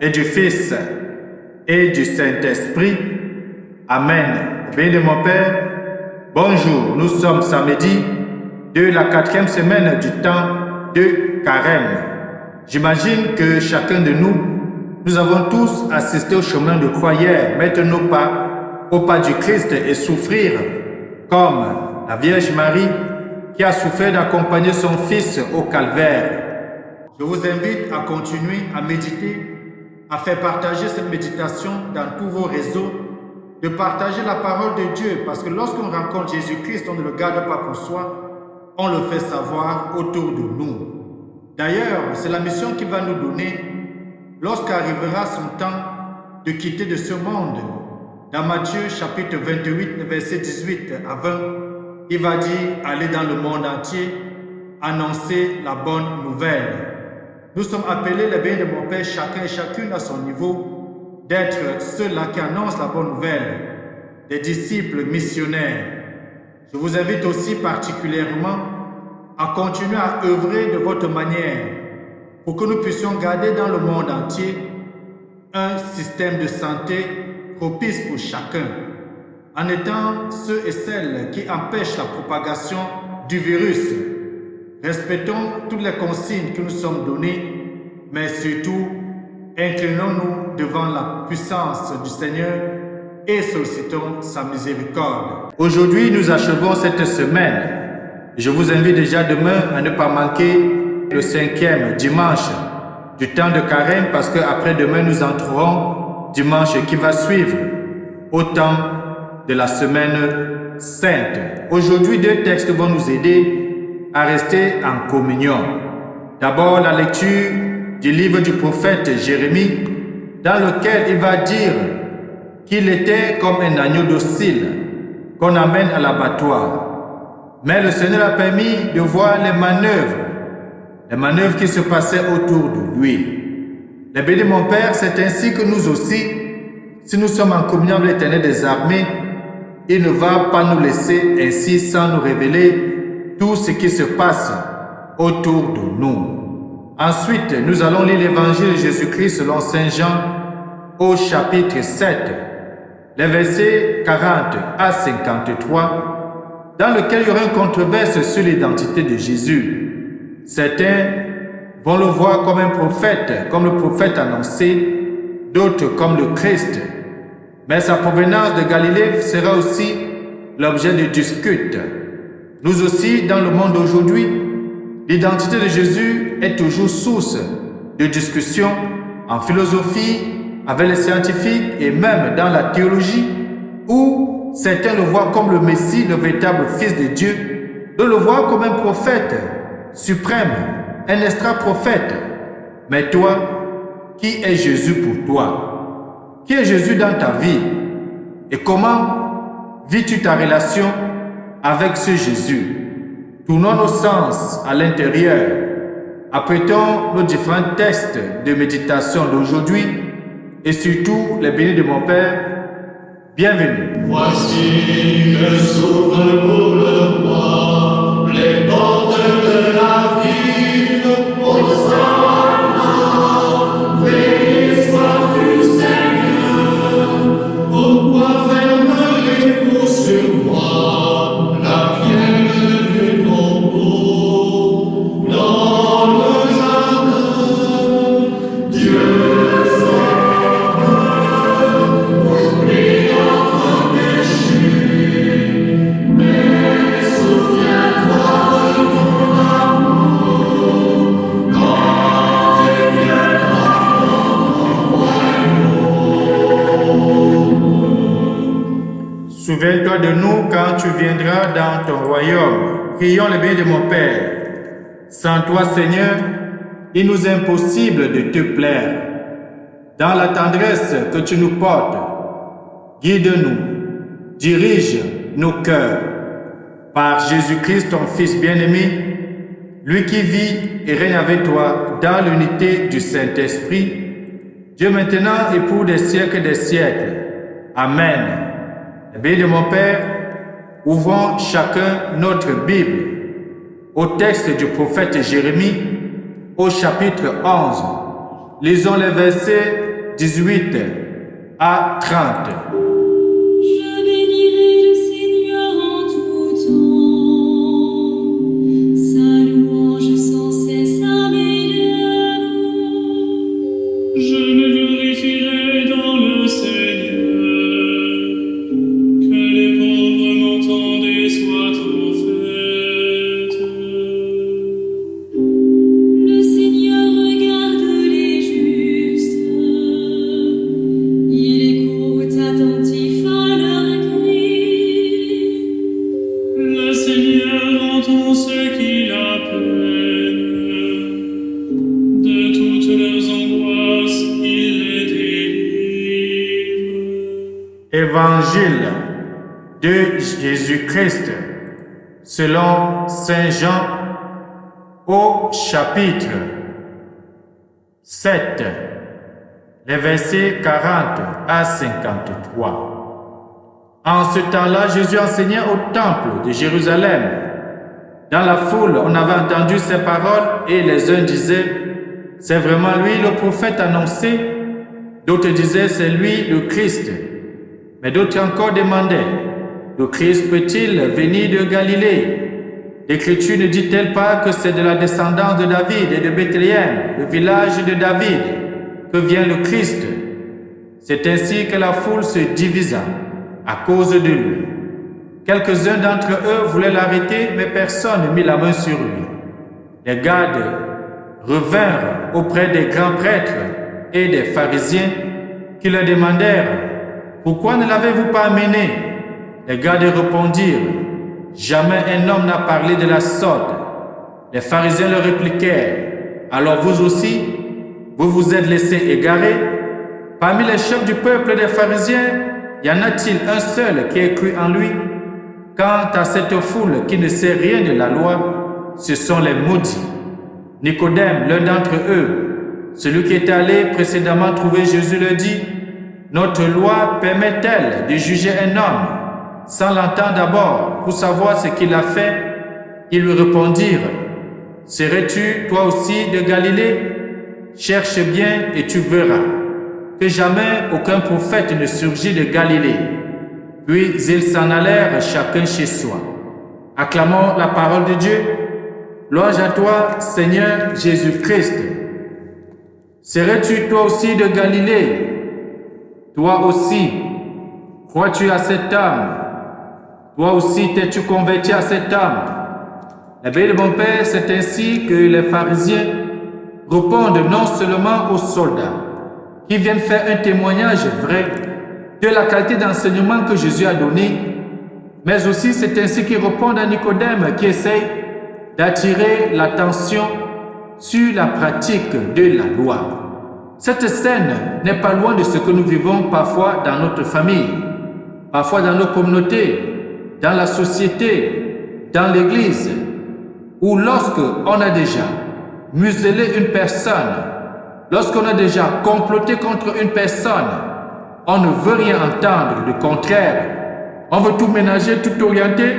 et du Fils et du Saint-Esprit. Amen. Béni de mon Père, bonjour, nous sommes samedi de la 4e semaine du temps de Carême. J'imagine que chacun de nous avons tous assisté au chemin de croix hier, mettre nos pas au pas du Christ et souffrir comme la Vierge Marie qui a souffert d'accompagner son Fils au calvaire. Je vous invite à continuer à méditer, à faire partager cette méditation dans tous vos réseaux, de partager la parole de Dieu, parce que lorsqu'on rencontre Jésus-Christ, on ne le garde pas pour soi, on le fait savoir autour de nous. D'ailleurs, c'est la mission qu'il va nous donner lorsqu'arrivera son temps de quitter de ce monde. Dans Matthieu chapitre 28, verset 18 à 20, il va dire « Allez dans le monde entier, annoncer la bonne nouvelle ». Nous sommes appelés, les bénis de mon Père, chacun et chacune à son niveau, d'être ceux-là qui annoncent la bonne nouvelle, des disciples missionnaires. Je vous invite aussi particulièrement à continuer à œuvrer de votre manière pour que nous puissions garder dans le monde entier un système de santé propice pour chacun, en étant ceux et celles qui empêchent la propagation du virus. Respectons toutes les consignes que nous sommes données, mais surtout, inclinons-nous devant la puissance du Seigneur et sollicitons sa miséricorde. Aujourd'hui, nous achevons cette semaine. Je vous invite déjà demain à ne pas manquer le 5e dimanche du temps de Carême, parce qu'après-demain, nous entrerons dimanche qui va suivre au temps de la semaine sainte. Aujourd'hui, 2 textes vont nous aider à rester en communion. D'abord, la lecture du livre du prophète Jérémie, dans lequel il va dire qu'il était comme un agneau docile qu'on amène à l'abattoir. Mais le Seigneur a permis de voir les manœuvres qui se passaient autour de lui. Les bénis de mon Père, c'est ainsi que nous aussi, si nous sommes en communion avec l'Éternel des armées, il ne va pas nous laisser ainsi sans nous révéler tout ce qui se passe autour de nous. Ensuite, nous allons lire l'évangile de Jésus-Christ selon Saint Jean au chapitre 7, les versets 40 à 53, dans lequel il y aura une controverse sur l'identité de Jésus. Certains vont le voir comme un prophète, comme le prophète annoncé, d'autres comme le Christ. Mais sa provenance de Galilée sera aussi l'objet de disputes. Nous aussi, dans le monde d'aujourd'hui, l'identité de Jésus est toujours source de discussion en philosophie, avec les scientifiques et même dans la théologie, où certains le voient comme le Messie, le véritable Fils de Dieu, d'autres le voient comme un prophète suprême, un extra-prophète. Mais toi, qui est Jésus pour toi? Qui est Jésus dans ta vie? Et comment vis-tu ta relation avec ce Jésus? Tournons nos sens à l'intérieur. Apprêtons nos différents textes de méditation d'aujourd'hui et surtout les bénis de mon Père. Bienvenue. Voici je s'ouvre pour le roi, les portes de la ville, Hosanna, béni sois-tu Seigneur. Pourquoi fermerez-vous sur moi la pierre du tombeau dans le jardin? Dieu Souviens-toi de nous quand tu viendras dans ton royaume. Prions les bénis de mon Père. Sans toi, Seigneur, il nous est impossible de te plaire. Dans la tendresse que tu nous portes, guide-nous, dirige nos cœurs. Par Jésus-Christ, ton Fils bien-aimé, lui qui vit et règne avec toi dans l'unité du Saint-Esprit, Dieu maintenant et pour des siècles des siècles. Amen. Les bénis de mon Père, ouvrons chacun notre Bible au texte du prophète Jérémie, au chapitre 11. Lisons les versets 18 à 30. Je bénirai le Seigneur en tout temps. Sa louange sans cesse à mes lèvres. Je me glorifierai dans le Seigneur, que les pauvres m'entendent et soient au fait. Le Seigneur regarde les justes. Il écoute attentif à leurs cris. Le Seigneur entend ceux qui l'appellent. De toutes leurs angoisses, il les délivre. Évangile de Jésus-Christ selon Saint Jean au chapitre 7, les versets 40 à 53. En ce temps-là, Jésus enseignait au temple de Jérusalem. Dans la foule, on avait entendu ces paroles et les uns disaient « C'est vraiment lui le prophète annoncé ». D'autres disaient « C'est lui le Christ ». Mais d'autres encore demandaient « Le Christ peut-il venir de Galilée ?» L'Écriture ne dit-elle pas que c'est de la descendance de David et de Bethléem, le village de David, que vient le Christ? C'est ainsi que la foule se divisa à cause de lui. Quelques-uns d'entre eux voulaient l'arrêter, mais personne ne mit la main sur lui. Les gardes revinrent auprès des grands prêtres et des pharisiens qui leur demandèrent « Pourquoi ne l'avez-vous pas amené ?» Les gardes répondirent « Jamais un homme n'a parlé de la sorte. » Les pharisiens leur répliquèrent « Alors vous aussi, vous vous êtes laissés égarer? Parmi les chefs du peuple des pharisiens, y en a-t-il un seul qui ait cru en lui? Quant à cette foule qui ne sait rien de la loi, ce sont les maudits. » Nicodème, l'un d'entre eux, celui qui était allé précédemment trouver Jésus, leur dit « Notre loi permet-elle de juger un homme sans l'entendre d'abord pour savoir ce qu'il a fait? » Ils lui répondirent « Serais-tu toi aussi de Galilée? Cherche bien et tu verras que jamais aucun prophète ne surgit de Galilée. » Puis ils s'en allèrent chacun chez soi. Acclamons la parole de Dieu. Louange à toi, Seigneur Jésus-Christ. Serais-tu toi aussi de Galilée? Toi aussi, crois-tu à cet homme? Toi aussi t'es-tu converti à cet homme? Eh bien, mon Père, c'est ainsi que les pharisiens répondent non seulement aux soldats qui viennent faire un témoignage vrai de la qualité d'enseignement que Jésus a donné, mais aussi c'est ainsi qu'ils répondent à Nicodème qui essaye d'attirer l'attention sur la pratique de la loi. Cette scène n'est pas loin de ce que nous vivons parfois dans notre famille, parfois dans nos communautés, dans la société, dans l'église, où lorsqu'on a déjà muselé une personne, lorsqu'on a déjà comploté contre une personne, on ne veut rien entendre, du contraire, on veut tout ménager, tout orienter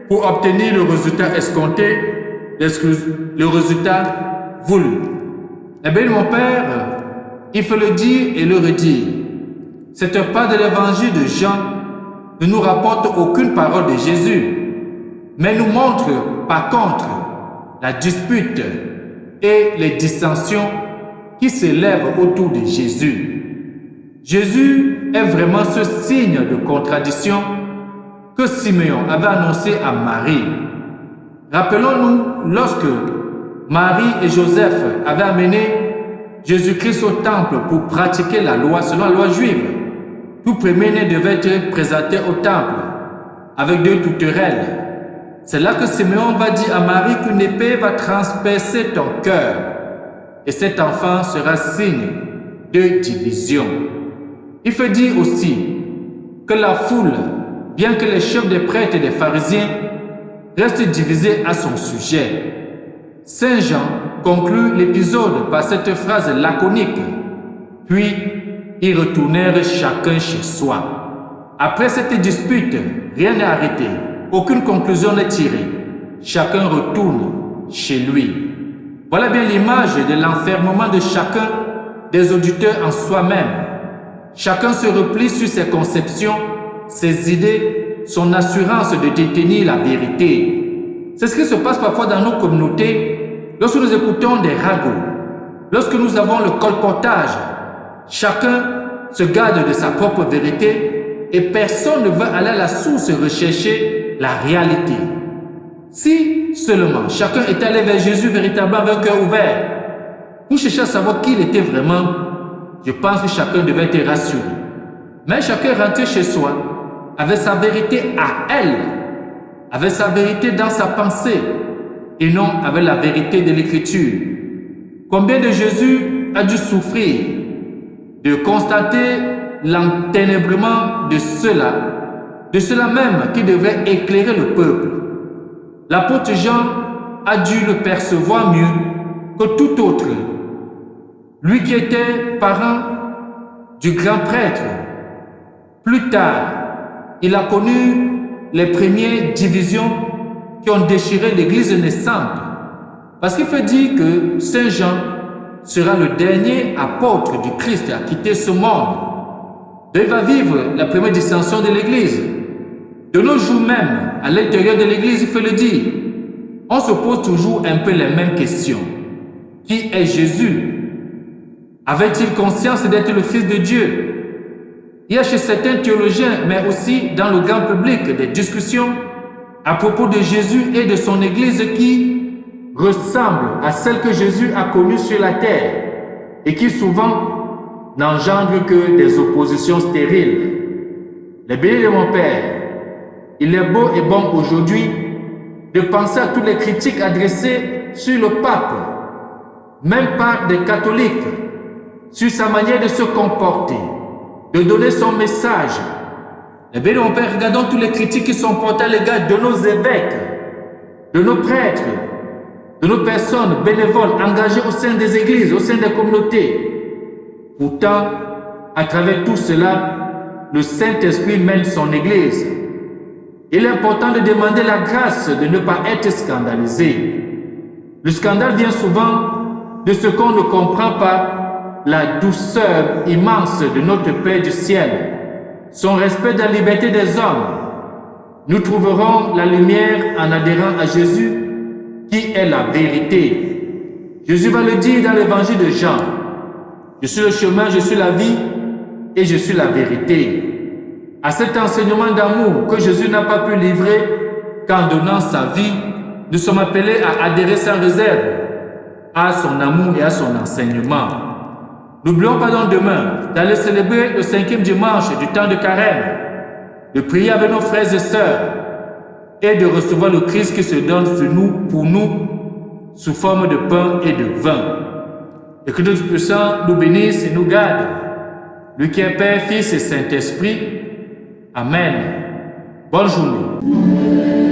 pour obtenir le résultat escompté, le résultat voulu. Eh bien, mon Père, il faut le dire et le redire. Cette part de l'évangile de Jean ne nous rapporte aucune parole de Jésus, mais nous montre par contre la dispute et les dissensions qui s'élèvent autour de Jésus. Jésus est vraiment ce signe de contradiction que Simeon avait annoncé à Marie. Rappelons-nous, lorsque Marie et Joseph avaient amené Jésus-Christ au temple pour pratiquer la loi selon la loi juive, tout premier-né devait être présenté au temple avec 2 tourterelles. C'est là que Simeon va dire à Marie qu'une épée va transpercer ton cœur et cet enfant sera signe de division. Il faut dire aussi que la foule, bien que les chefs des prêtres et des pharisiens restent divisés à son sujet. Saint Jean conclut l'épisode par cette phrase laconique. Puis, ils retournèrent chacun chez soi. Après cette dispute, rien n'est arrêté, aucune conclusion n'est tirée. Chacun retourne chez lui. Voilà bien l'image de l'enfermement de chacun des auditeurs en soi-même. Chacun se replie sur ses conceptions, ses idées, son assurance de détenir la vérité. C'est ce qui se passe parfois dans nos communautés lorsque nous écoutons des ragots, lorsque nous avons le colportage. Chacun se garde de sa propre vérité et personne ne veut aller à la source rechercher la réalité. Si seulement chacun était allé vers Jésus véritablement avec un cœur ouvert pour chercher à savoir qui il était vraiment, je pense que chacun devait être rassuré. Mais chacun rentrait chez soi avec sa vérité à elle, avec sa vérité dans sa pensée et non avec la vérité de l'Écriture. Combien de Jésus a dû souffrir de constater l'enténébrement de ceux-là même qui devaient éclairer le peuple. L'apôtre Jean a dû le percevoir mieux que tout autre. Lui qui était parent du grand prêtre. Plus tard, il a connu les premières divisions qui ont déchiré l'église naissante. Parce qu'il faut dire que Saint Jean sera le dernier apôtre du Christ à quitter ce monde. Il va vivre la première dissension de l'église. De nos jours même, à l'intérieur de l'église, il faut le dire, on se pose toujours un peu les mêmes questions. Qui est Jésus? Avait-il conscience d'être le Fils de Dieu? Il y a chez certains théologiens, mais aussi dans le grand public, des discussions à propos de Jésus et de son Église qui ressemblent à celles que Jésus a connues sur la terre et qui souvent n'engendrent que des oppositions stériles. Les bénis de mon Père, il est beau et bon aujourd'hui de penser à toutes les critiques adressées sur le pape, même par des catholiques, sur sa manière de se comporter, de donner son message. Eh bien, mon Père, regardons toutes les critiques qui sont portées à l'égard de nos évêques, de nos prêtres, de nos personnes bénévoles engagées au sein des églises, au sein des communautés. Pourtant, à travers tout cela, le Saint-Esprit mène son église. Il est important de demander la grâce de ne pas être scandalisé. Le scandale vient souvent de ce qu'on ne comprend pas, la douceur immense de notre Père du ciel, son respect de la liberté des hommes. Nous trouverons la lumière en adhérant à Jésus, qui est la vérité. Jésus va le dire dans l'évangile de Jean. Je suis le chemin, je suis la vie et je suis la vérité. À cet enseignement d'amour que Jésus n'a pas pu livrer qu'en donnant sa vie, nous sommes appelés à adhérer sans réserve à son amour et à son enseignement. N'oublions pas donc demain d'aller célébrer le 5e dimanche du temps de carême, de prier avec nos frères et sœurs et de recevoir le Christ qui se donne sur nous, pour nous, sous forme de pain et de vin. Et que Dieu Tout-Puissant nous bénisse et nous garde, lui qui est Père, Fils et Saint-Esprit. Amen. Bonne journée.